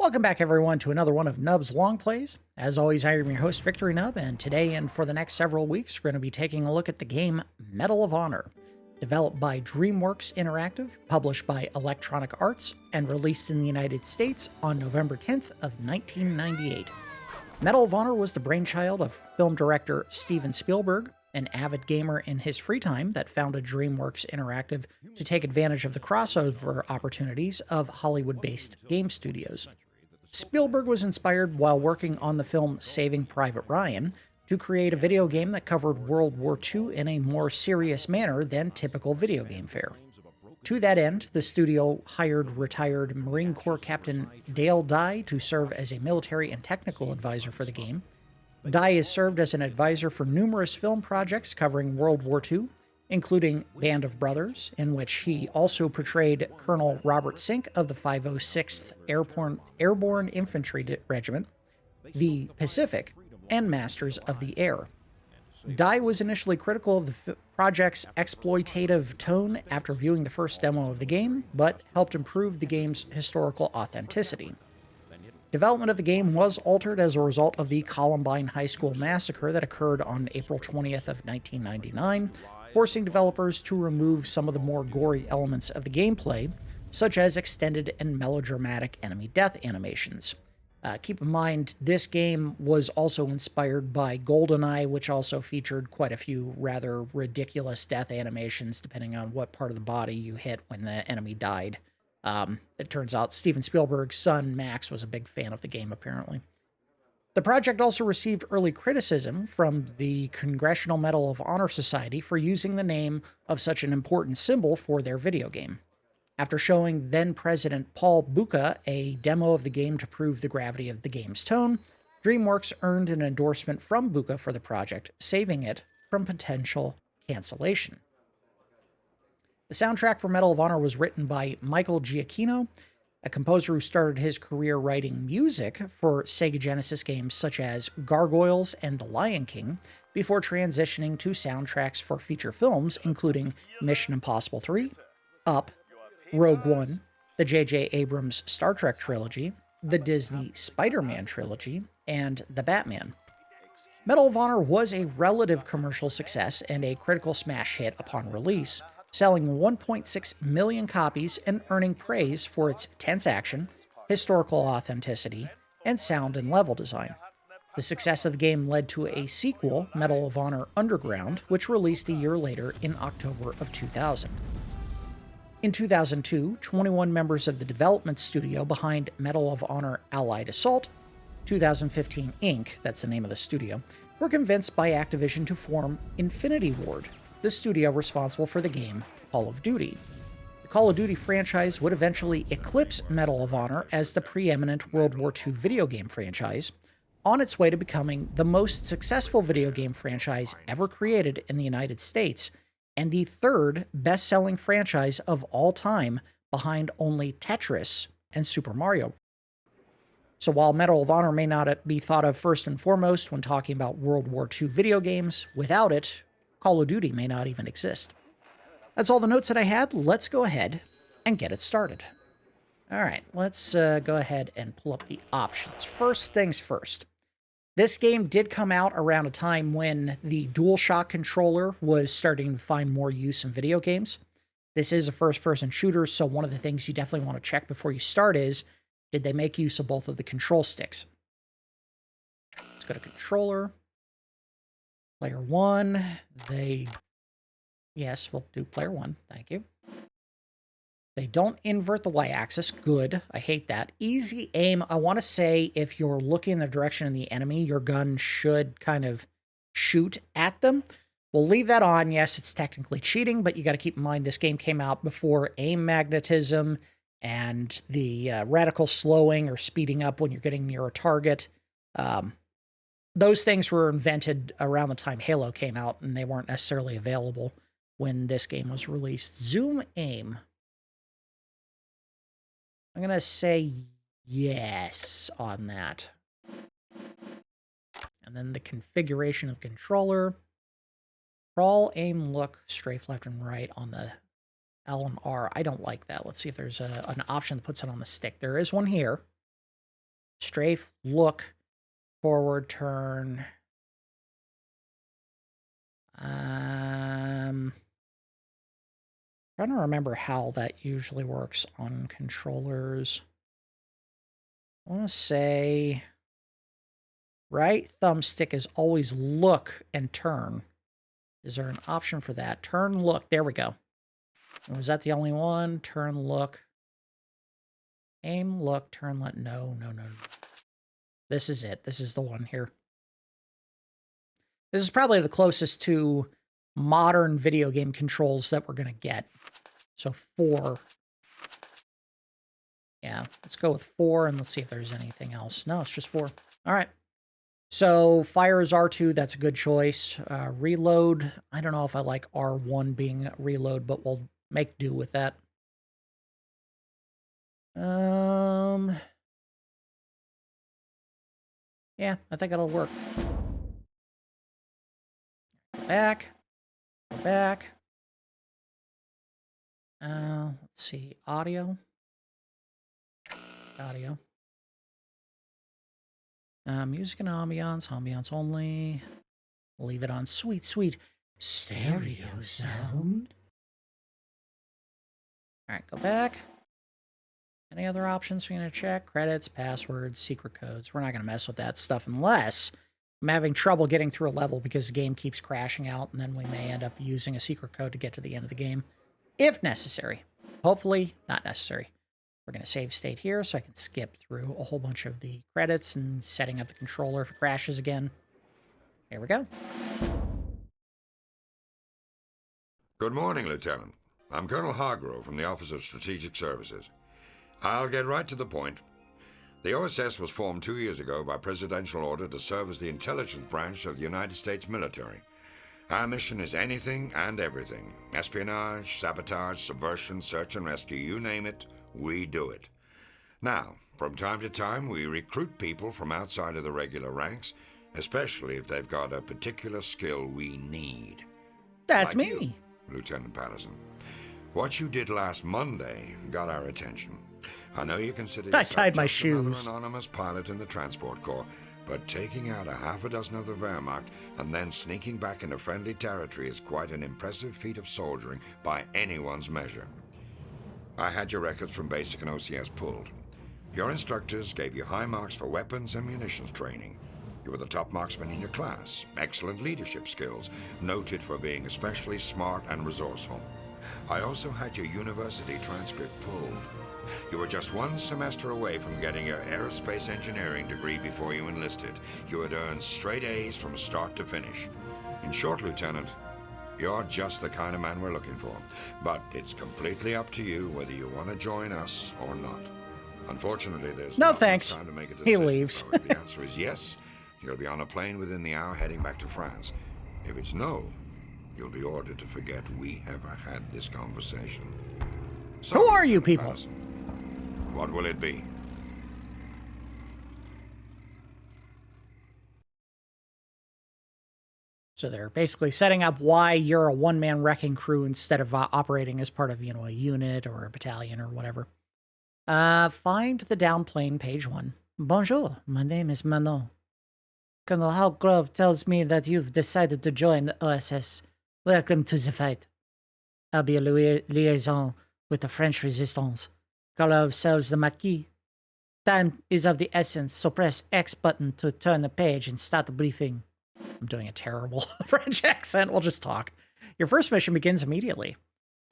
Welcome back, everyone, to another one of Nub's Long Plays. As always, I am your host, Victory Nub, and today and for the next several weeks, we're going to be taking a look at the game Medal of Honor, developed by DreamWorks Interactive, published by Electronic Arts, and released in the United States on November 10th of 1998. Medal of Honor was the brainchild of film director Steven Spielberg, an avid gamer in his free time that founded DreamWorks Interactive to take advantage of the crossover opportunities of Hollywood-based game studios. Spielberg was inspired while working on the film Saving Private Ryan to create a video game that covered World War II in a more serious manner than typical video game fare. To that end, the studio hired retired Marine Corps Captain Dale Dye to serve as a military and technical advisor for the game. Dye has served as an advisor for numerous film projects covering World War II, including Band of Brothers, in which he also portrayed Colonel Robert Sink of the 506th Airborne Infantry Regiment, the Pacific, and Masters of the Air. Dye was initially critical of the project's exploitative tone after viewing the first demo of the game, but helped improve the game's historical authenticity. Development of the game was altered as a result of the Columbine High School massacre that occurred on April 20th of 1999, forcing developers to remove some of the more gory elements of the gameplay, such as extended and melodramatic enemy death animations. Keep in mind, this game was also inspired by GoldenEye, which also featured quite a few rather ridiculous death animations depending on what part of the body you hit when the enemy died. It turns out Steven Spielberg's son, Max, was a big fan of the game, apparently. The project also received early criticism from the Congressional Medal of Honor Society for using the name of such an important symbol for their video game. After showing then-President Paul Bucha a demo of the game to prove the gravity of the game's tone, DreamWorks earned an endorsement from Bucha for the project, saving it from potential cancellation. The soundtrack for Medal of Honor was written by Michael Giacchino, a composer who started his career writing music for Sega Genesis games such as Gargoyles and The Lion King, before transitioning to soundtracks for feature films including Mission Impossible 3, Up, Rogue One, the J.J. Abrams Star Trek trilogy, the Disney Spider-Man trilogy, and The Batman. Medal of Honor was a relative commercial success and a critical smash hit upon release, selling 1.6 million copies and earning praise for its tense action, historical authenticity, and sound and level design. The success of the game led to a sequel, Medal of Honor Underground, which released a year later in October of 2000. In 2002, 21 members of the development studio behind Medal of Honor Allied Assault, 2015 Inc., that's the name of the studio, were convinced by Activision to form Infinity Ward, the studio responsible for the game Call of Duty. The Call of Duty franchise would eventually eclipse Medal of Honor as the preeminent World War II video game franchise, on its way to becoming the most successful video game franchise ever created in the United States, and the third best-selling franchise of all time behind only Tetris and Super Mario. So while Medal of Honor may not be thought of first and foremost when talking about World War II video games, without it, Call of Duty may not even exist. That's all the notes that I had. Let's go ahead and get it started. All right, let's go ahead and pull up the options. First things first. This game did come out around a time when the DualShock controller was starting to find more use in video games. This is a first-person shooter, so one of the things you definitely want to check before you start is, did they make use of both of the control sticks? Let's go to controller. Player 1, yes, we'll do player 1, thank you. They don't invert the y-axis, good, I hate that. Easy aim, I want to say if you're looking in the direction of the enemy, your gun should kind of shoot at them. We'll leave that on, yes, it's technically cheating, but you got to keep in mind this game came out before aim magnetism and the radical slowing or speeding up when you're getting near a target. Those things were invented around the time Halo came out, and they weren't necessarily available when this game was released. Zoom aim. I'm going to say yes on that. And then the configuration of the controller. Crawl, aim, look, strafe left and right on the L and R. I don't like that. Let's see if there's an option that puts it on the stick. There is one here. strafe, look, forward, turn. Trying to remember how that usually works on controllers. I want to say right thumbstick is always look and turn. Is there an option for that? Turn, look. There we go. Was that the only one? Turn, look. Aim, look, turn, let. No. This is it. This is the one here. This is probably the closest to modern video game controls that we're going to get. So 4. Yeah, let's go with 4 and let's see if there's anything else. No, it's just 4. All right. So fire is R2. That's a good choice. Reload. I don't know if I like R1 being reload, but we'll make do with that. Yeah, I think that'll work. Go back. Go back. Let's see. Audio. Audio. Music and ambiance. Ambiance only. Leave it on sweet, sweet stereo sound. All right, go back. Any other options we're going to check? Credits, passwords, secret codes. We're not going to mess with that stuff unless I'm having trouble getting through a level because the game keeps crashing out, and then we may end up using a secret code to get to the end of the game, if necessary. Hopefully, not necessary. We're going to save state here so I can skip through a whole bunch of the credits and setting up the controller if it crashes again. Here we go. Good morning, Lieutenant. I'm Colonel Hargrove from the Office of Strategic Services. I'll get right to the point. The OSS was formed 2 years ago by presidential order to serve as the intelligence branch of the United States military. Our mission is anything and everything. Espionage, sabotage, subversion, search and rescue, you name it, we do it. Now, from time to time, we recruit people from outside of the regular ranks, especially if they've got a particular skill we need. That's like me. You, Lieutenant Patterson. What you did last Monday got our attention. I know you consider I yourself tied my just another shoes. anonymous pilot in the transport corps, but taking out a half a dozen of the Wehrmacht and then sneaking back into friendly territory is quite an impressive feat of soldiering by anyone's measure. I had your records from basic and OCS pulled. Your instructors gave you high marks for weapons and munitions training. You were the top marksman in your class, excellent leadership skills, noted for being especially smart and resourceful. I also had your university transcript pulled. You were just 1 semester away from getting your aerospace engineering degree before you enlisted. You had earned straight A's from start to finish. In short, Lieutenant, you're just the kind of man we're looking for. But it's completely up to you whether you want to join us or not. Unfortunately, there's No not much thanks. time to make a He decision. leaves. So if the answer is yes, you'll be on a plane within the hour heading back to France. If it's no, you'll be ordered to forget we ever had this conversation. So, Who are you people? Patterson, what will it be? So they're basically setting up why you're a one-man wrecking crew instead of operating as part of, you know, a unit or a battalion or whatever. Find the downplane, page 1. Bonjour, my name is Manon. Colonel Hargrove tells me that you've decided to join the OSS. Welcome to the fight. I'll be a liaison with the French resistance. Call ourselves the Maquis. Time is of the essence, so press X button to turn the page and start the briefing. I'm doing a terrible French accent. We'll just talk. Your first mission begins immediately.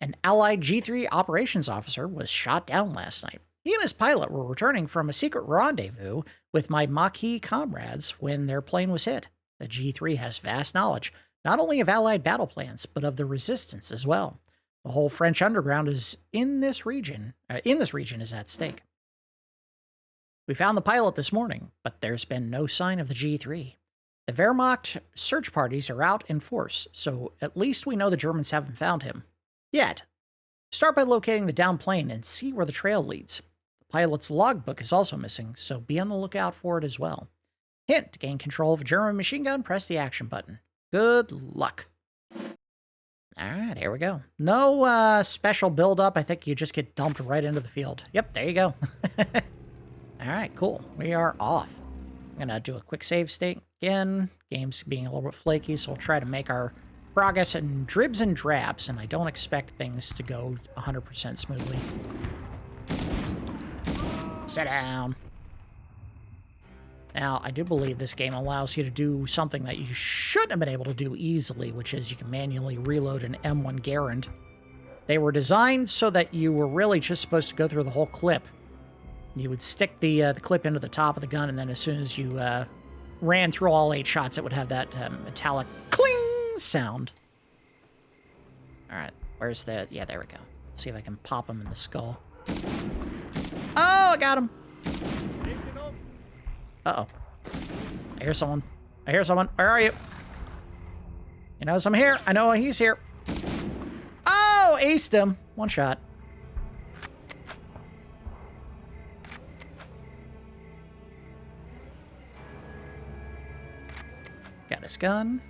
An Allied G3 operations officer was shot down last night. He and his pilot were returning from a secret rendezvous with my Maquis comrades when their plane was hit. The G3 has vast knowledge, not only of Allied battle plans, but of the resistance as well. The whole French underground is in this region is at stake. We found the pilot this morning, but there's been no sign of the G3. The Wehrmacht search parties are out in force, so at least we know the Germans haven't found him. Yet. Start by locating the downed plane and see where the trail leads. The pilot's logbook is also missing, so be on the lookout for it as well. Hint, to gain control of a German machine gun, press the action button. Good luck. Alright, here we go. No special build-up. I think you just get dumped right into the field. Yep, there you go. Alright, cool. We are off. I'm gonna do a quick save state again. Game's being a little bit flaky, so we'll try to make our progress in dribs and drabs, and I don't expect things to go 100% smoothly. Sit down. Now, I do believe this game allows you to do something that you shouldn't have been able to do easily, which is you can manually reload an M1 Garand. They were designed so that you were really just supposed to go through the whole clip. You would stick the clip into the top of the gun, and then as soon as you ran through all 8 shots, it would have that metallic cling sound. Alright, where's the... Yeah, there we go. Let's see if I can pop him in the skull. Oh, I got him! Uh-oh. I hear someone. I hear someone. Where are you? He knows I'm here. I know he's here. Oh, aced him. One shot. Got his gun.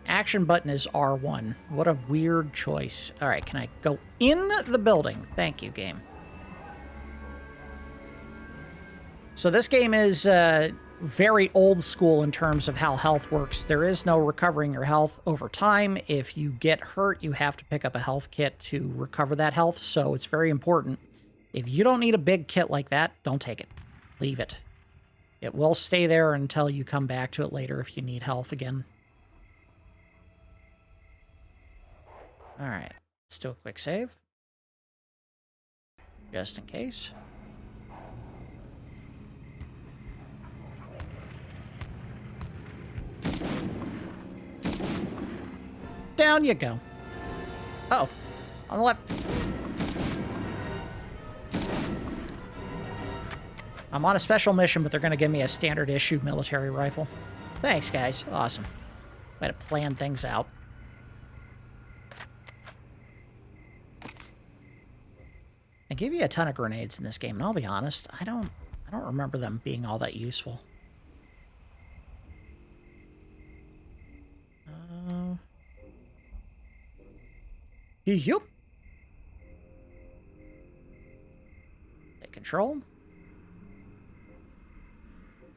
Action button is R1. What a weird choice. All right, can I go in the building? Thank you, game. So this game is very old school in terms of how health works. There is no recovering your health over time. If you get hurt, you have to pick up a health kit to recover that health, so it's very important. If you don't need a big kit like that, don't take it. Leave it. It will stay there until you come back to it later if you need health again. Alright, let's do a quick save. Just in case. Down you go. Uh-oh. On the left. I'm on a special mission, but they're going to give me a standard issue military rifle. Thanks, guys. Awesome. Way to plan things out. They give you a ton of grenades in this game, and I'll be honest, I don't remember them being all that useful. Yup. Take control.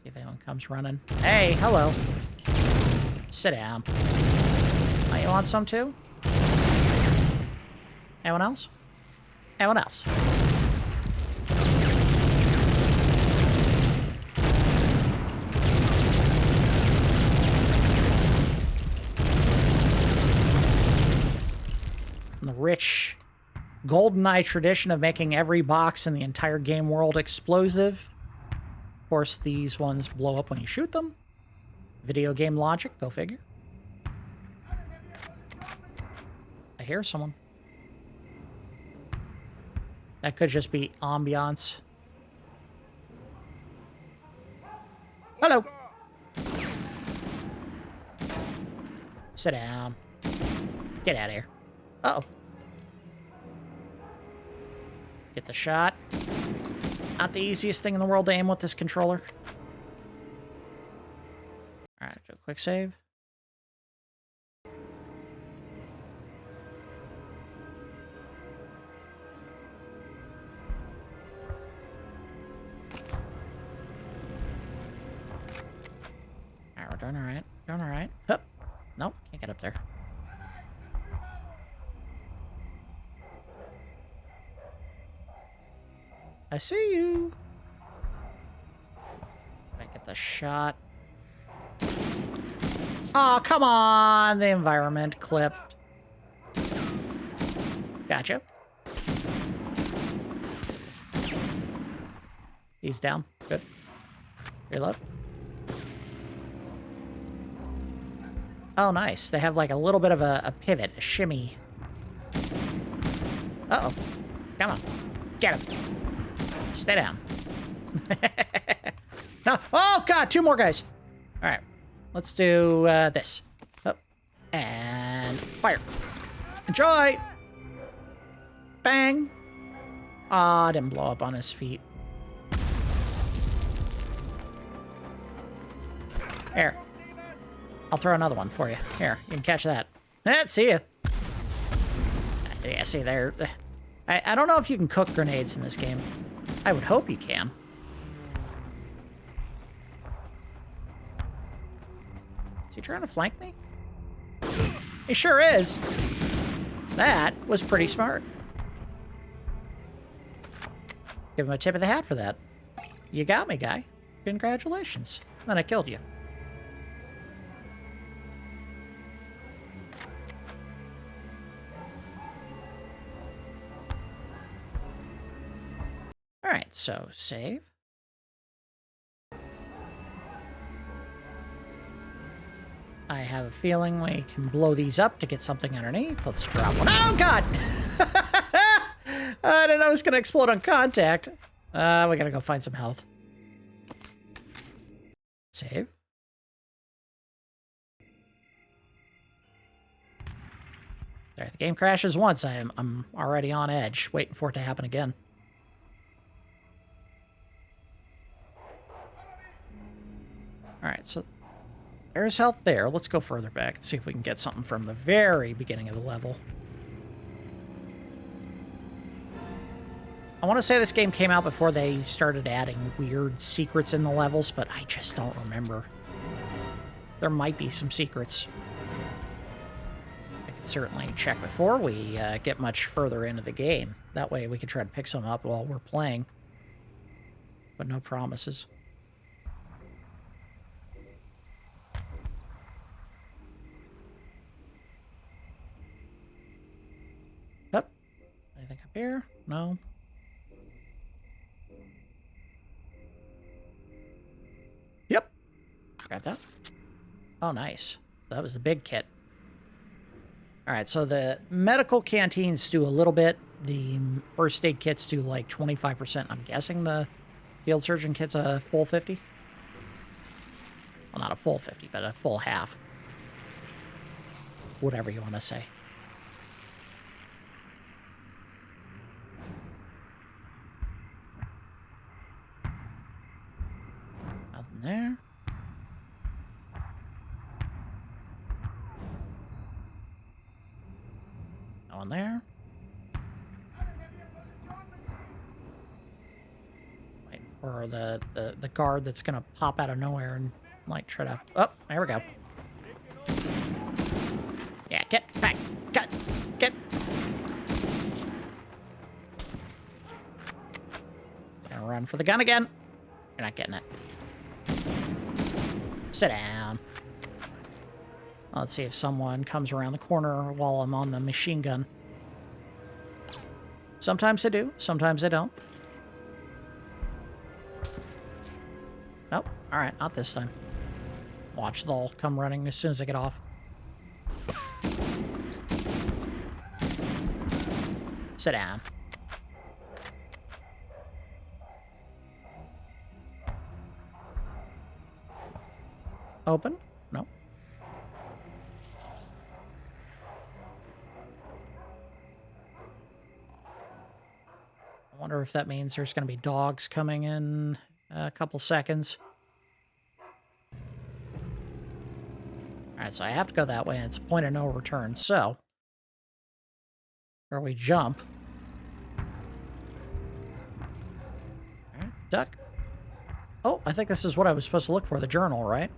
See if anyone comes running. Hey, hello. Sit down. Oh, you want some too? Anyone else? Anyone else? The rich GoldenEye tradition of making every box in the entire game world explosive. Of course, these ones blow up when you shoot them. Video game logic, go figure. I hear someone. That could just be ambiance. Hello. Sit down. Get out of here. Uh-oh. Get the shot. Not the easiest thing in the world to aim with this controller. Alright, do a quick save. Alright, we're doing alright. Doing alright. Hup. Nope, can't get up there. I see you. I get the shot. Oh, come on! The environment clipped. Gotcha. He's down. Good. Reload. Oh, nice. They have like a little bit of a pivot, a shimmy. Uh-oh. Come on. Get him. Stay down. No. Oh, God. 2 more guys. All right. Let's do this. Oh. And fire. Enjoy. Bang. Ah, didn't blow up on his feet. Here. I'll throw another one for you. Here. You can catch that. See ya. Yeah, see there. I don't know if you can cook grenades in this game. I would hope you can. Is he trying to flank me? He sure is. That was pretty smart. Give him a tip of the hat for that. You got me, guy. Congratulations. Then I killed you. Alright, so save. I have a feeling we can blow these up to get something underneath. Let's drop one. Oh, God! I didn't know it was going to explode on contact. We gotta go find some health. Save. Sorry, the game crashes once. I'm already on edge, waiting for it to happen again. Alright, so there's health there. Let's go further back and see if we can get something from the very beginning of the level. I want to say this game came out before they started adding weird secrets in the levels, but I just don't remember. There might be some secrets. I could certainly check before we get much further into the game. That way we can try to pick some up while we're playing. But no promises. Up. Anything up here? No. Yep. Grab that. Oh, nice. That was the big kit. Alright, so the medical canteens do a little bit. The first aid kits do like 25%. I'm guessing the field surgeon kit's a full 50? Well, not a full 50, but a full half. Whatever you want to say. Nothing there. No one there. Waiting for the guard that's gonna pop out of nowhere and like try to. Oh, there we go. Yeah, get back, get. Gonna run for the gun again. You're not getting it. Sit down. Let's see if someone comes around the corner while I'm on the machine gun. Sometimes they do, sometimes they don't. Nope. Alright, not this time. Watch, they'll come running as soon as I get off. Sit down. Open? No. I wonder if that means there's going to be dogs coming in a couple seconds. Alright, so I have to go that way, and it's a point of no return, so... where we jump. Alright, duck. Oh, I think this is what I was supposed to look for, the journal, right?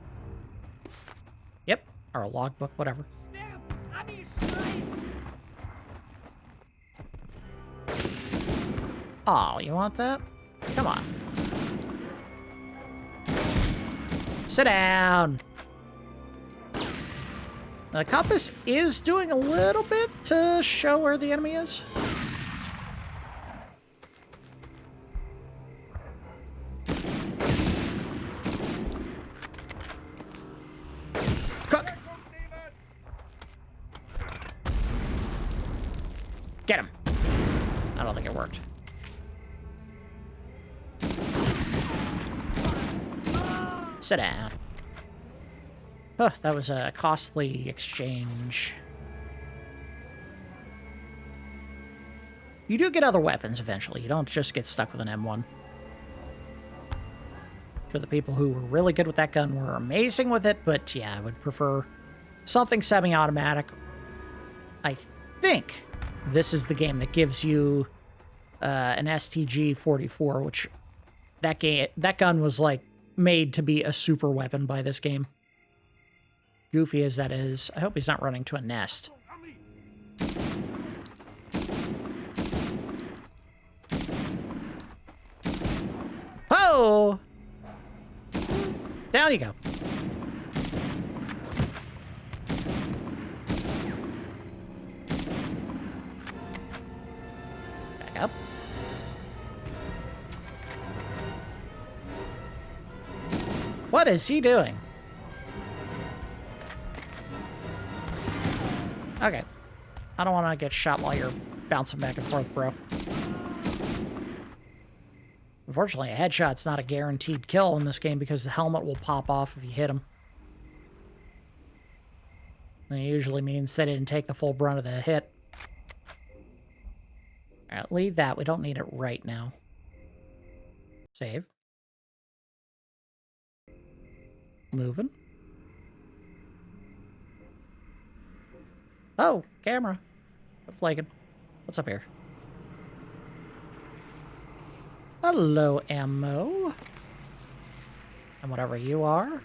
Yep, or a logbook, whatever. Oh, you want that? Come on. Sit down. Now, the compass is doing a little bit to show where the enemy is. Cook! Get him. I don't think it worked. Sit down. Oh, that was a costly exchange. You do get other weapons eventually. You don't just get stuck with an M1. For the people who were really good with that gun were amazing with it, but yeah, I would prefer something semi-automatic. I think this is the game that gives you an STG-44, which that gun was like made to be a super weapon by this game. Goofy as that is, I hope he's not running to a nest. Oh! Down you go. Back up. What is he doing? Okay. I don't want to get shot while you're bouncing back and forth, bro. Unfortunately, a headshot's not a guaranteed kill in this game because the helmet will pop off if you hit him. And it usually means they didn't take the full brunt of the hit. Alright, leave that. We don't need it right now. Save. Moving. Oh, camera. Flaking. What's up here? Hello, ammo. And whatever you are.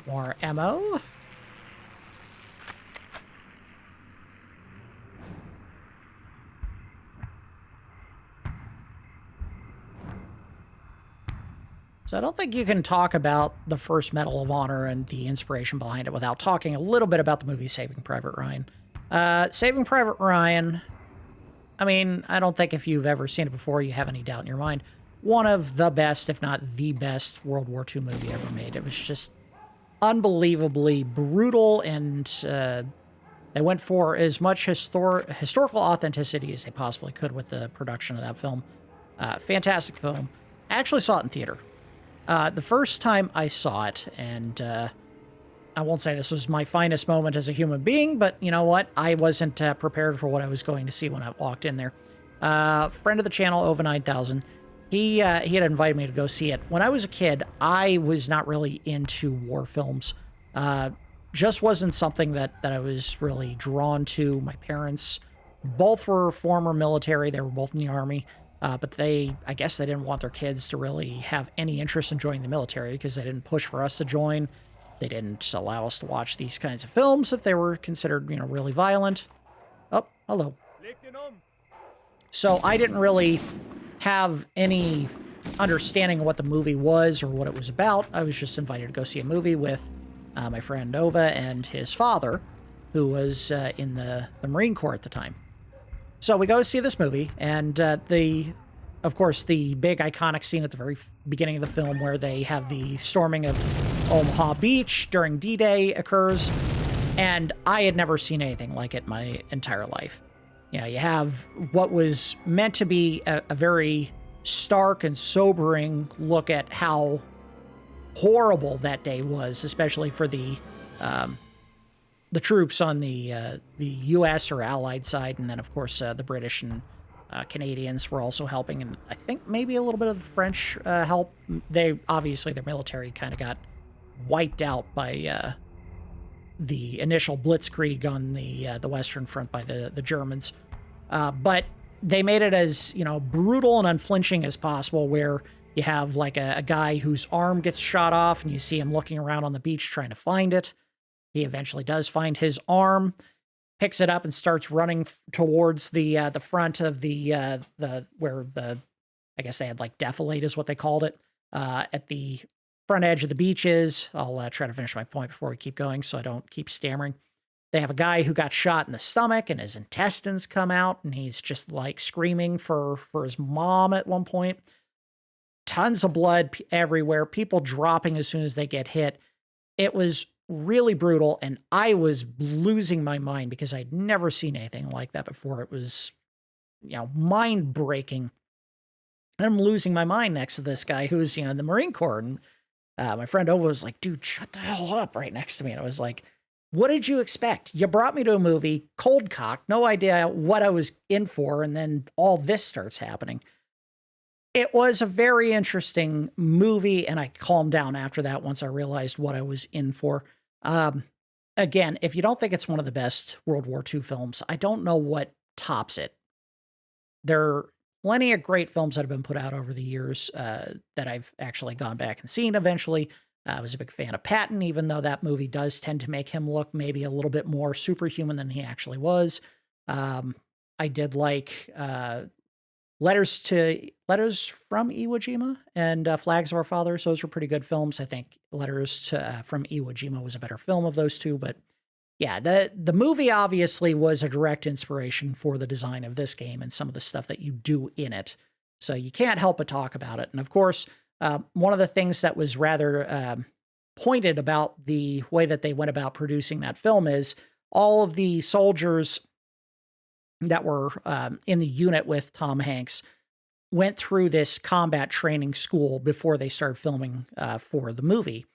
More ammo. So I don't think you can talk about the first Medal of Honor and the inspiration behind it without talking a little bit about the movie Saving Private Ryan. Saving Private Ryan, I mean, I don't think if you've ever seen it before, you have any doubt in your mind. One of the best, if not the best, World War II movie ever made. It was just unbelievably brutal, and they went for as much historical authenticity as they possibly could with the production of that film. Fantastic film. I actually saw it in theater. The first time I saw it, and I won't say this was my finest moment as a human being, but you know what? I wasn't prepared for what I was going to see when I walked in there. Friend of the channel, Ova9000, he had invited me to go see it. When I was a kid, I was not really into war films. Just wasn't something that I was really drawn to. My parents both were former military. They were both in the Army. But I guess they didn't want their kids to really have any interest in joining the military because they didn't push for us to join. They didn't allow us to watch these kinds of films if they were considered, you know, really violent. Oh, hello. So I didn't really have any understanding of what the movie was or what it was about. I was just invited to go see a movie with my friend Nova and his father, who was in the Marine Corps at the time. So we go see this movie, and of course, the big iconic scene at the very beginning of the film where they have the storming of Omaha Beach during D-Day occurs, and I had never seen anything like it my entire life. You know, you have what was meant to be a very stark and sobering look at how horrible that day was, especially for the troops on the U.S. or Allied side, and then, of course, the British and Canadians were also helping, and I think maybe a little bit of the French help. Obviously, their military kind of got wiped out by the initial blitzkrieg on the Western Front by the Germans. But they made it as, you know, brutal and unflinching as possible, where you have, like, a guy whose arm gets shot off, and you see him looking around on the beach trying to find it. He eventually does find his arm, picks it up, and starts running towards the front of I guess they had like defilade is what they called it, at the front edge of the beaches. I'll try to finish my point before we keep going so I don't keep stammering. They have a guy who got shot in the stomach and his intestines come out, and he's just like screaming for his mom at one point. Tons of blood everywhere, people dropping as soon as they get hit. It was really brutal, and I was losing my mind because I'd never seen anything like that before. It was, you know, mind-breaking. And I'm losing my mind next to this guy who's, you know, in the Marine Corps, and my friend Ova was like, dude, shut the hell up right next to me. And I was like, what did you expect? You brought me to a movie, cold cocked, no idea what I was in for, and then all this starts happening. It was a very interesting movie, and I calmed down after that once I realized what I was in for. again, if you don't think it's one of the best World War II films, I don't know what tops it. There are plenty of great films that have been put out over the years that I've actually gone back and seen eventually. I was a big fan of Patton, even though that movie does tend to make him look maybe a little bit more superhuman than he actually was. I did like Letters from Iwo Jima and Flags of Our Fathers. Those were pretty good films. I think from Iwo Jima was a better film of those two, but yeah, the movie obviously was a direct inspiration for the design of this game and some of the stuff that you do in it. So you can't help but talk about it. And of course, one of the things that was rather pointed about the way that they went about producing that film is all of the soldiers that were in the unit with Tom Hanks went through this combat training school before they started filming for the movie.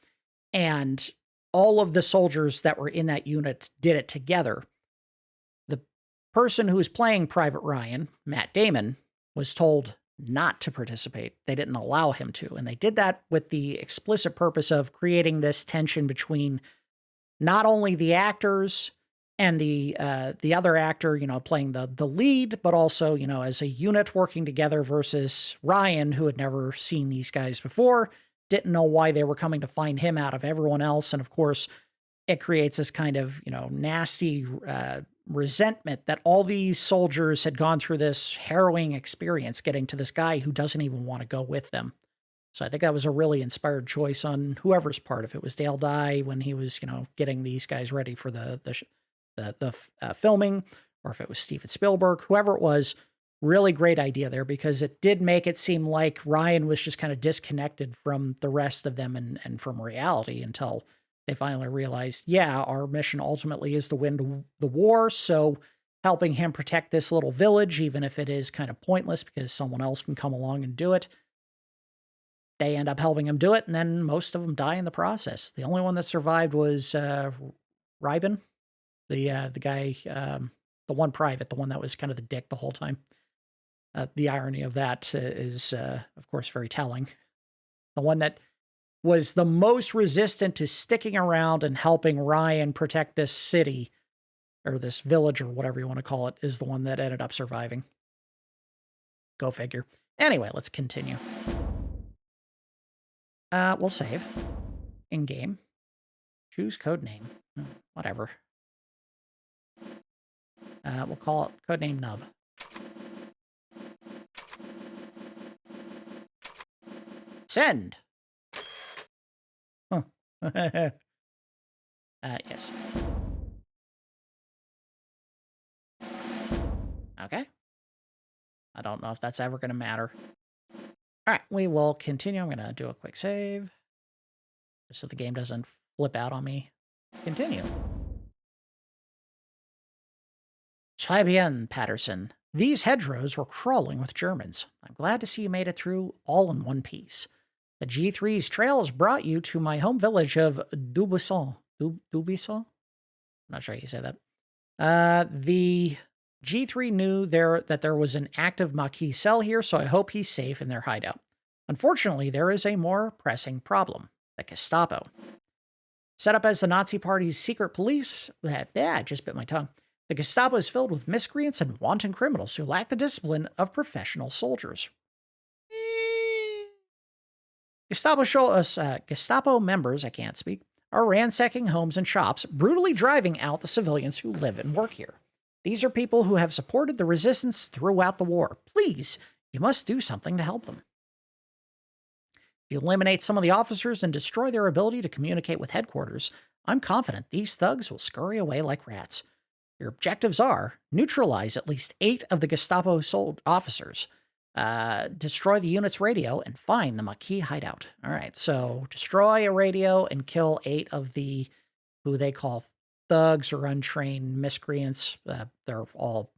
And all of the soldiers that were in that unit did it together. The person who was playing Private Ryan, Matt Damon, was told not to participate. They didn't allow him to. And they did that with the explicit purpose of creating this tension between not only the actors and the other actor, playing the lead, but also, as a unit working together versus Ryan, who had never seen these guys before, didn't know why they were coming to find him out of everyone else. And of course, it creates this kind of, nasty resentment that all these soldiers had gone through this harrowing experience getting to this guy who doesn't even want to go with them. So I think that was a really inspired choice on whoever's part. If it was Dale Dye when he was, getting these guys ready for the filming, or if it was Steven Spielberg, whoever it was, really great idea there, because it did make it seem like Ryan was just kind of disconnected from the rest of them and from reality until they finally realized, yeah, our mission ultimately is to win the war. So helping him protect this little village, even if it is kind of pointless because someone else can come along and do it, they end up helping him do it. And then most of them die in the process. The only one that survived was Reiben, the guy, the one private, the one that was kind of the dick the whole time. The irony of that is, of course, very telling. The one that was the most resistant to sticking around and helping Ryan protect this city, or this village, or whatever you want to call it, is the one that ended up surviving. Go figure. Anyway, let's continue. We'll save. In-game. Choose codename. Whatever. We'll call it codename Nub. Send! Huh. Yes. Okay. I don't know if that's ever going to matter. All right, we will continue. I'm going to do a quick save, just so the game doesn't flip out on me. Continue. Très bien, Patterson. These hedgerows were crawling with Germans. I'm glad to see you made it through all in one piece. The G3's trails brought you to my home village of Dubuisson. Dubuisson? I'm not sure how you say that. The G3 knew that there was an active Maquis cell here, so I hope he's safe in their hideout. Unfortunately, there is a more pressing problem. The Gestapo. Set up as the Nazi Party's secret police... I just bit my tongue. The Gestapo is filled with miscreants and wanton criminals who lack the discipline of professional soldiers. Gestapo members, I can't speak, are ransacking homes and shops, brutally driving out the civilians who live and work here. These are people who have supported the resistance throughout the war. Please, you must do something to help them. If you eliminate some of the officers and destroy their ability to communicate with headquarters, I'm confident these thugs will scurry away like rats. Your objectives are neutralize at least 8 of the Gestapo officers, destroy the unit's radio, and find the Maquis hideout. All right, so destroy a radio and kill 8 of the, who they call thugs or untrained miscreants. They're all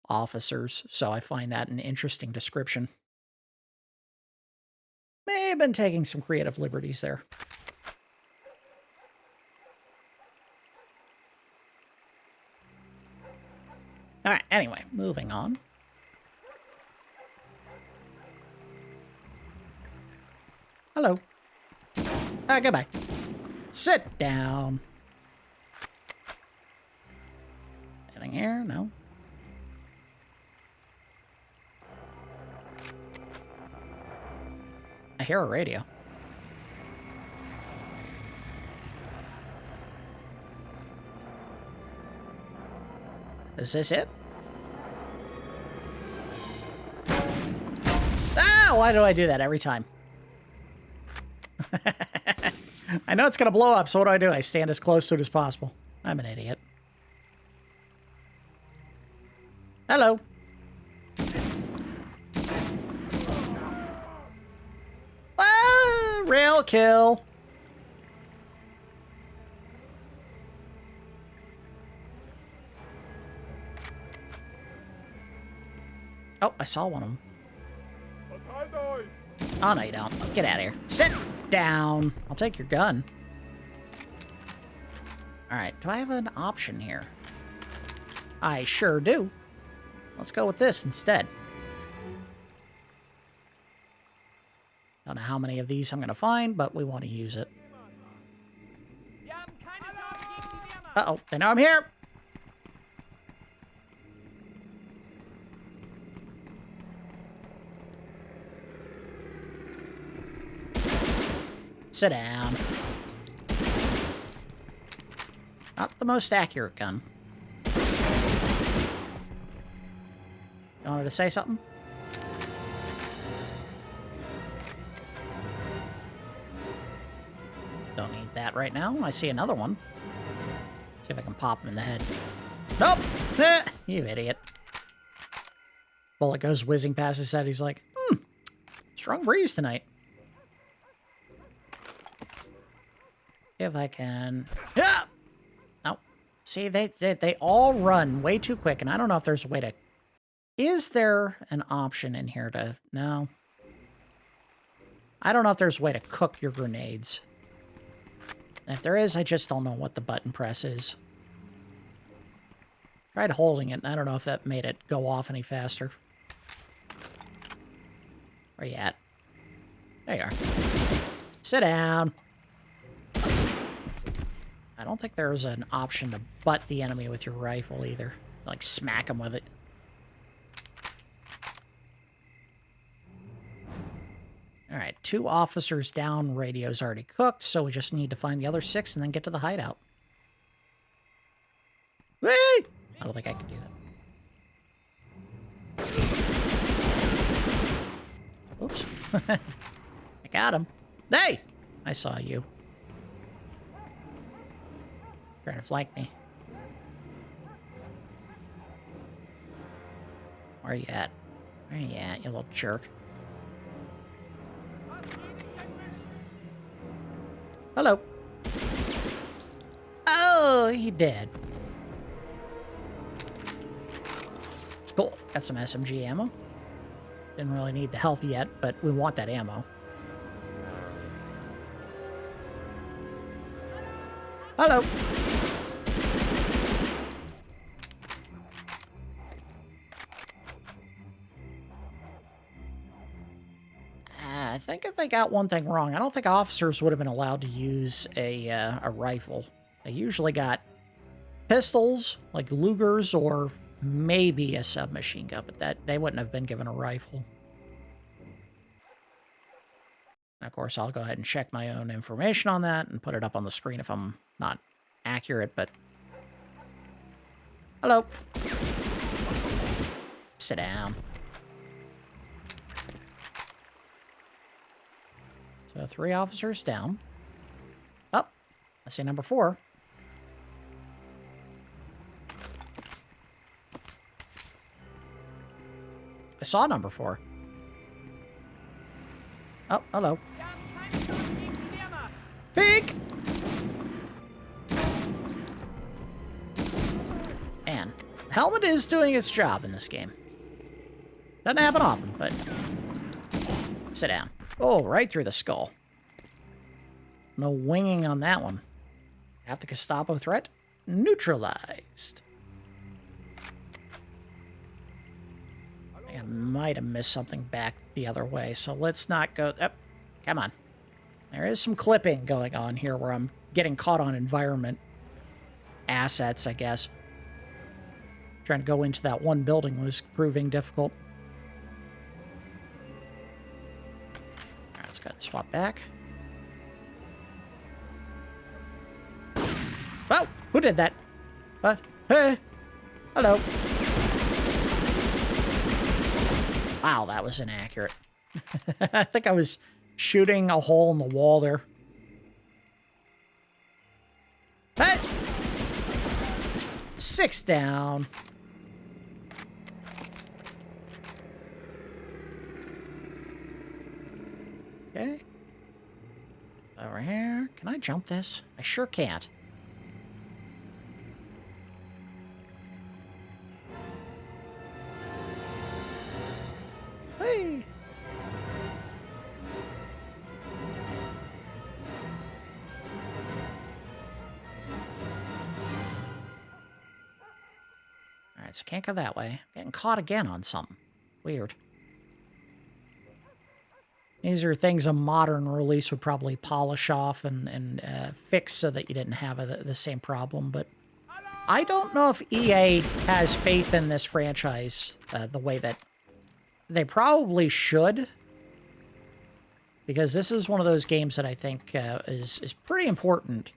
officers, so I find that an interesting description. May have been taking some creative liberties there. All right, anyway, moving on. Hello. Goodbye. Sit down. Anything here? No. I hear a radio. Is this it? Ah! Why do I do that every time? I know it's going to blow up, so what do? I stand as close to it as possible. I'm an idiot. Hello. Ah! Rail kill. Oh, I saw one of them. Oh, no, you don't. Get out of here. Sit down. I'll take your gun. Alright, do I have an option here? I sure do. Let's go with this instead. Don't know how many of these I'm going to find, but we want to use it. Uh-oh, they know I'm here! Sit down. Not the most accurate gun. You wanted to say something? Don't need that right now. I see another one. See if I can pop him in the head. Nope! You idiot. Bullet goes whizzing past his head. He's like, strong breeze tonight. If I can... Yeah! No. See, they all run way too quick, and I don't know if there's a way to... Is there an option in here to... No. I don't know if there's a way to cook your grenades. And if there is, I just don't know what the button press is. Tried holding it, and I don't know if that made it go off any faster. Where you at? There you are. Sit down. I don't think there's an option to butt the enemy with your rifle either. Like, smack him with it. Alright, 2 officers down, radio's already cooked, so we just need to find the other 6 and then get to the hideout. Whee! I don't think I can do that. Oops. I got him. Hey! I saw you. Trying to flank me. Where are you at? Where are you at, you little jerk? Hello. Oh, he did. Cool. Got some SMG ammo. Didn't really need the health yet, but we want that ammo. Hello. I think if they got one thing wrong, I don't think officers would have been allowed to use a rifle. They usually got pistols, like Lugers, or maybe a submachine gun, but that they wouldn't have been given a rifle. And of course, I'll go ahead and check my own information on that and put it up on the screen if I'm not accurate, but... Hello. Sit down. So 3 officers down. Oh, I see number 4. I saw number 4. Oh, hello. Peek! Man, helmet is doing its job in this game. Doesn't happen often, but... Sit down. Oh, right through the skull. No winging on that one. Got the Gestapo threat neutralized. I think I might have missed something back the other way, so let's not go... Oh, come on. There is some clipping going on here where I'm getting caught on environment assets, I guess. Trying to go into that one building was proving difficult. Alright, let's go ahead and swap back. Oh! Who did that? Hey! Hello! Wow, that was inaccurate. I think I was shooting a hole in the wall there. Hey! 6 down. Okay. Over here. Can I jump this? I sure can't. Hey! Alright, so can't go that way. Getting caught again on something. Weird. These are things a modern release would probably polish off and fix so that you didn't have the same problem, but I don't know if EA has faith in this franchise the way that they probably should, because this is one of those games that I think is pretty important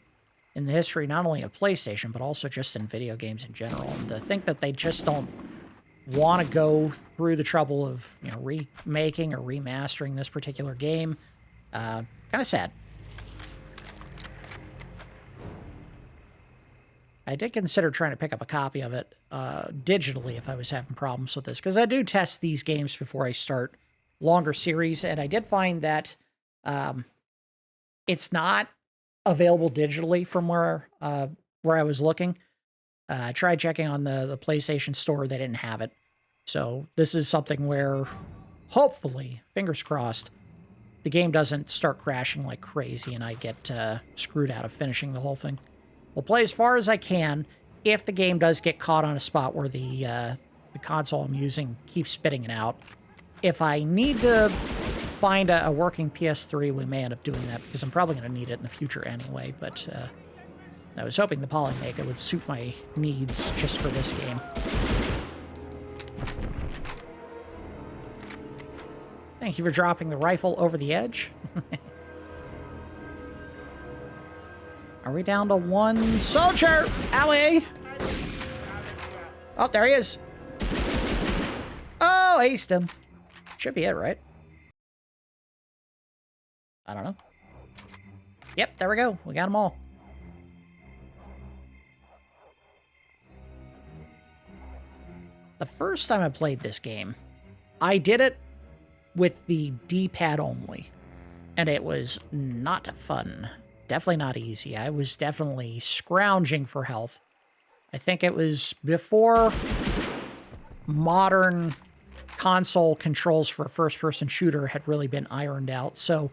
in the history not only of PlayStation, but also just in video games in general. And to think that they just don't want to go through the trouble of, you know, remaking or remastering this particular game, kind of sad. I did consider trying to pick up a copy of it digitally if I was having problems with this, because I do test these games before I start longer series, and I did find that it's not available digitally from where I was looking. I tried checking on the PlayStation Store. They didn't have it. So this is something where, hopefully, fingers crossed, the game doesn't start crashing like crazy and I get screwed out of finishing the whole thing. We'll play as far as I can. If the game does get caught on a spot where the console I'm using keeps spitting it out. If I need to find a working PS3, we may end up doing that, because I'm probably going to need it in the future anyway, but I was hoping the Polymega would suit my needs just for this game. Thank you for dropping the rifle over the edge. Are we down to one soldier? Alley! Oh, there he is. Oh, aced him. Should be it, right? I don't know. Yep, there we go. We got them all. The first time I played this game, I did it with the D-pad only, and it was not fun. Definitely not easy. I was definitely scrounging for health. I think it was before modern console controls for a first-person shooter had really been ironed out, so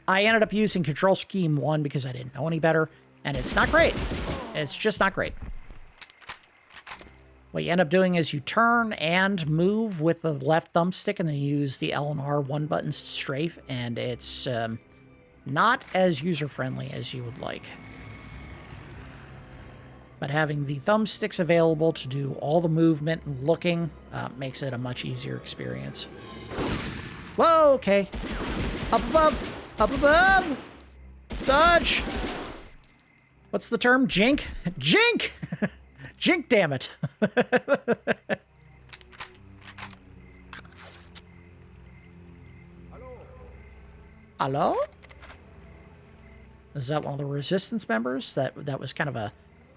I ended up using Control Scheme 1 because I didn't know any better, and it's not great. It's just not great. What you end up doing is you turn and move with the left thumbstick, and then you use the L and R one buttons to strafe, and it's not as user-friendly as you would like. But having the thumbsticks available to do all the movement and looking makes it a much easier experience. Whoa, okay. Up above! Up above! Dodge! What's the term? Jink? Jink! Jink, damn it. Hello? Is that one of the Resistance members? That was kind of a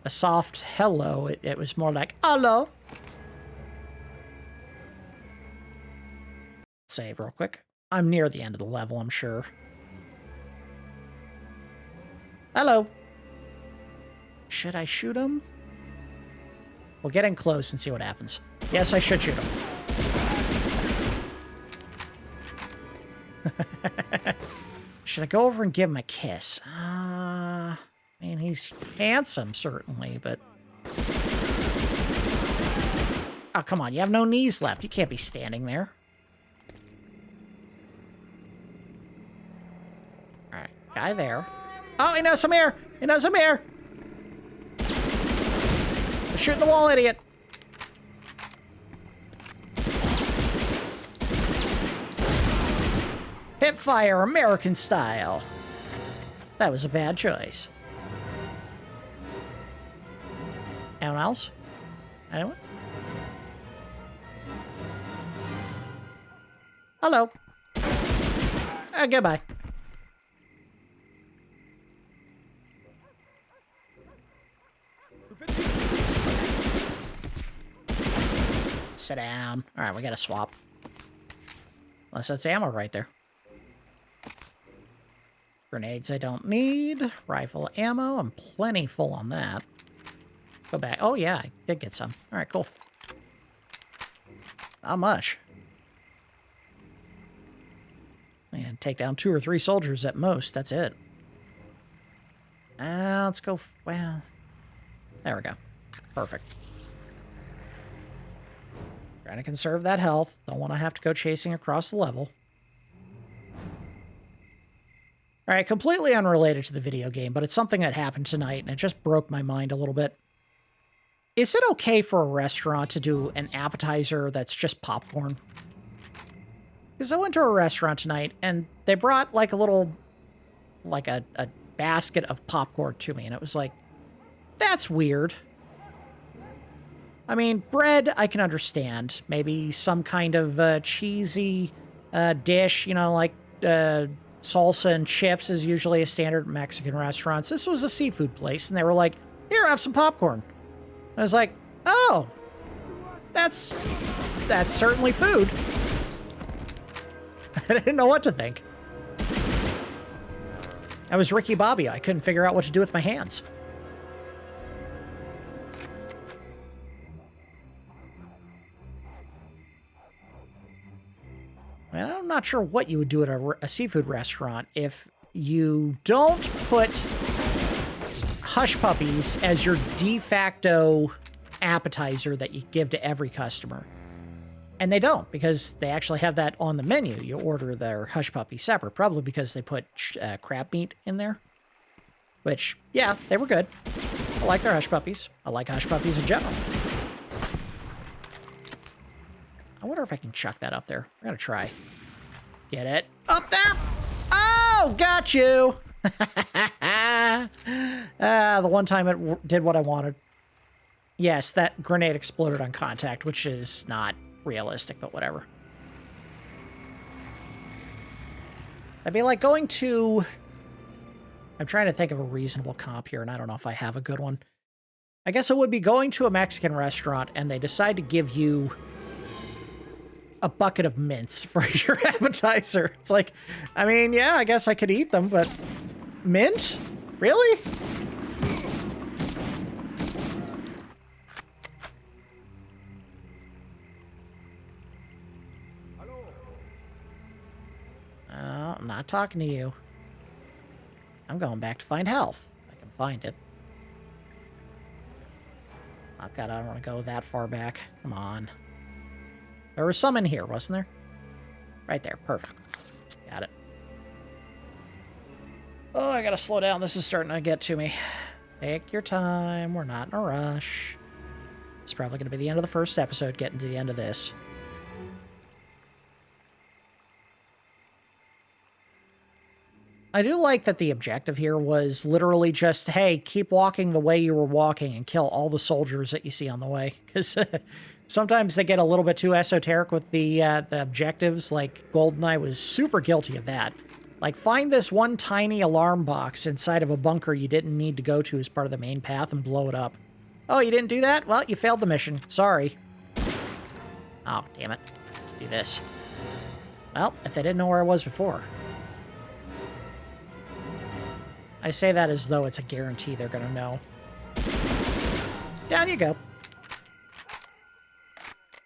soft hello. It was more like, hello. Save real quick. I'm near the end of the level, I'm sure. Hello. Should I shoot him? We'll get in close and see what happens. Yes, I should shoot him. Should I go over and give him a kiss? I mean, he's handsome, certainly, but... Oh, come on. You have no knees left. You can't be standing there. Alright, guy there. Oh, he knows I'm here! He knows I'm here! Shoot the wall, idiot! Hip fire, American style. That was a bad choice. Anyone else? Anyone? Hello. Goodbye. Sit down. All right, we gotta swap. Unless that's ammo right there. Grenades I don't need. Rifle ammo. I'm plenty full on that. Go back. Oh, yeah, I did get some. All right, cool. Not much. And take down 2 or 3 soldiers at most. That's it. Let's go. Well, there we go. Perfect. Trying to conserve that health. Don't want to have to go chasing across the level. All right, completely unrelated to the video game, but it's something that happened tonight, and it just broke my mind a little bit. Is it okay for a restaurant to do an appetizer that's just popcorn? Because I went to a restaurant tonight, and they brought, like, a little, like, a basket of popcorn to me, and it was like, that's weird. I mean, bread, I can understand. Maybe some kind of cheesy dish, you know, like salsa and chips is usually a standard Mexican restaurants. This was a seafood place, and they were like, here, have some popcorn. I was like, oh, that's certainly food. I didn't know what to think. I was Ricky Bobby. I couldn't figure out what to do with my hands. And I'm not sure what you would do at a seafood restaurant if you don't put hush puppies as your de facto appetizer that you give to every customer. And they don't, because they actually have that on the menu. You order their hush puppy separate, probably because they put crab meat in there. Which, yeah, they were good. I like their hush puppies. I like hush puppies in general. I wonder if I can chuck that up there. I'm gonna try. Get it up there. Oh, got you. The one time it did what I wanted. Yes, that grenade exploded on contact, which is not realistic, but whatever. I'd be like going to... I'm trying to think of a reasonable comp here, and I don't know if I have a good one. I guess it would be going to a Mexican restaurant, and they decide to give you a bucket of mints for your appetizer. It's like, I mean, yeah, I guess I could eat them, but mint? Really? I'm not talking to you. I'm going back to find health. I can find it. Oh, God, I don't want to go that far back. Come on. There was some in here, wasn't there? Right there. Perfect. Got it. Oh, I gotta slow down. This is starting to get to me. Take your time. We're not in a rush. It's probably going to be the end of the first episode, getting to the end of this. I do like that the objective here was literally just, hey, keep walking the way you were walking and kill all the soldiers that you see on the way. Because sometimes they get a little bit too esoteric with the objectives. Like, GoldenEye was super guilty of that. Like, find this one tiny alarm box inside of a bunker you didn't need to go to as part of the main path and blow it up. Oh, you didn't do that? Well, you failed the mission. Sorry. Oh, damn it. Let's do this. Well, if they didn't know where I was before. I say that as though it's a guarantee they're going to know. Down you go.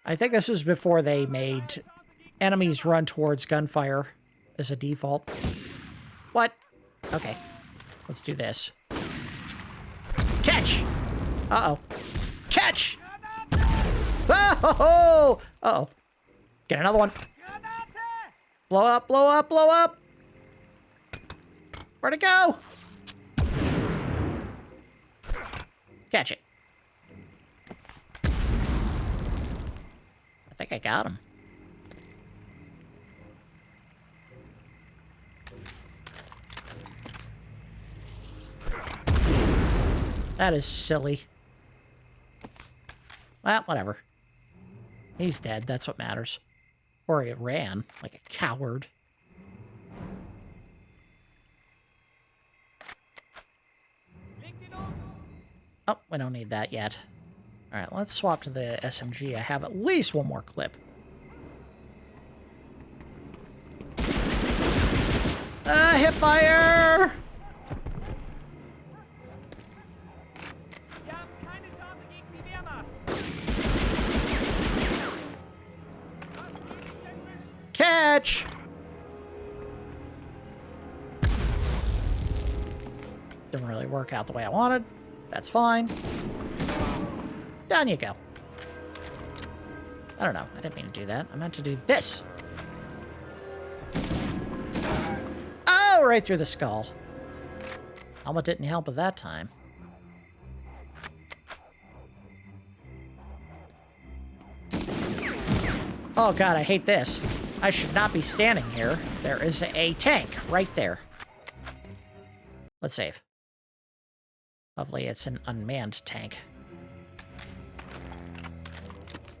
I think this is before they made enemies run towards gunfire as a default. What? Okay. Let's do this. Catch! Uh-oh. Catch! Oh! Uh-oh. Get another one. Blow up, blow up, blow up! Where'd it go? Catch it. I think I got him. That is silly. Well, whatever. He's dead. That's what matters. Or he ran like a coward. Oh, we don't need that yet. All right, let's swap to the SMG. I have at least one more clip. Hip fire! Catch! Didn't really work out the way I wanted. That's fine. Down you go. I don't know. I didn't mean to do that. I meant to do this. Oh, right through the skull. Helmet didn't help at that time. Oh god, I hate this. I should not be standing here. There is a tank right there. Let's save. Lovely, it's an unmanned tank.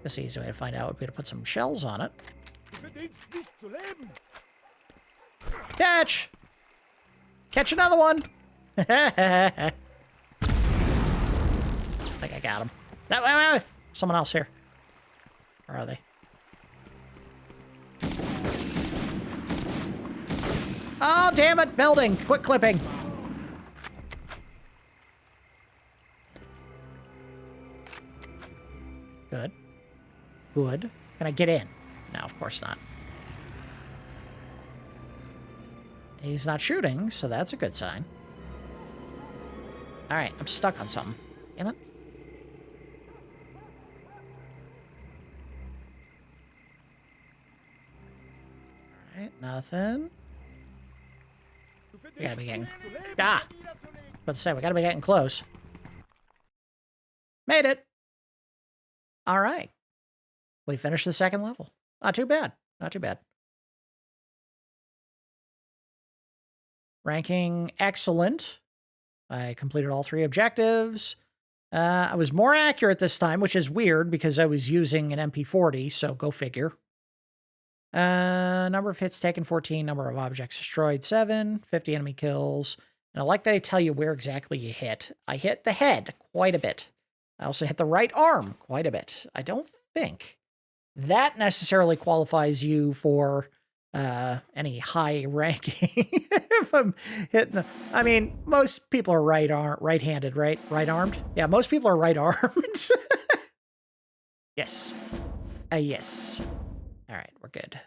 This easy way to find out would be to put some shells on it. Catch! Catch another one! I think I got him. No, wait. Someone else here. Where are they? Oh, damn it! Building! Quit clipping! Good. Good. Can I get in? No, of course not. He's not shooting, so that's a good sign. Alright, I'm stuck on something. Damn it. Alright, nothing. We gotta be getting... Ah! About to say, we gotta be getting close. Made it! Alright. We finished the second level. Not too bad. Not too bad. Ranking excellent. I completed all 3 objectives. I was more accurate this time, which is weird because I was using an MP40, so go figure. Number of hits taken 14, number of objects destroyed 7, 50 enemy kills. And I like that they tell you where exactly you hit. I hit the head quite a bit. I also hit the right arm quite a bit. I don't think that necessarily qualifies you for any high ranking. If I'm hitting the, I mean, most people are right-handed, right? Right-armed? Yeah, most people are right-armed. Yes. Yes. All right, we're good.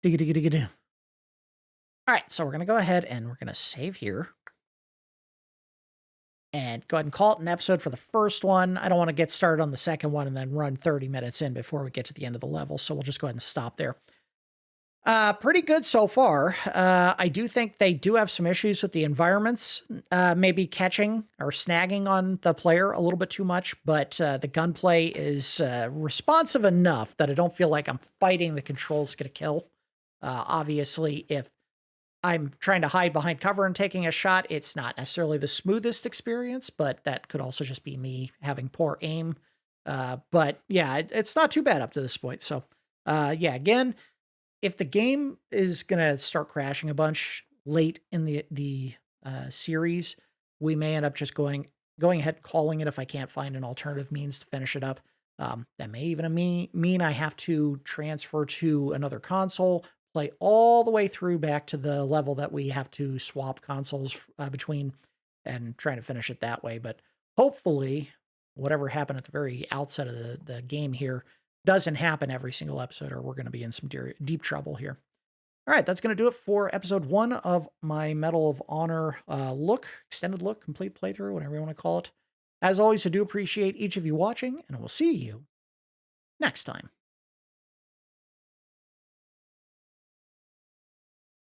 Digga-digga-digga-do. All right, so we're going to go ahead and we're going to save here. And go ahead and call it an episode for the first one. I don't want to get started on the second one and then run 30 minutes in before we get to the end of the level, so we'll just go ahead and stop there. Pretty good so far. I do think they do have some issues with the environments, maybe catching or snagging on the player a little bit too much, but the gunplay is responsive enough that I don't feel like I'm fighting the controls to get a kill. Obviously, if I'm trying to hide behind cover and taking a shot, it's not necessarily the smoothest experience, but that could also just be me having poor aim. But yeah, it's not too bad up to this point. So yeah, again, if the game is going to start crashing a bunch late in the series, we may end up just going ahead and calling it if I can't find an alternative means to finish it up. That may even mean I have to transfer to another console, play all the way through back to the level that we have to swap consoles between and trying to finish it that way. But hopefully, whatever happened at the very outset of the game here doesn't happen every single episode, or we're going to be in some deep trouble here. All right, that's going to do it for episode 1 of my Medal of Honor extended look, complete playthrough, whatever you want to call it. As always, I do appreciate each of you watching, and we'll see you next time.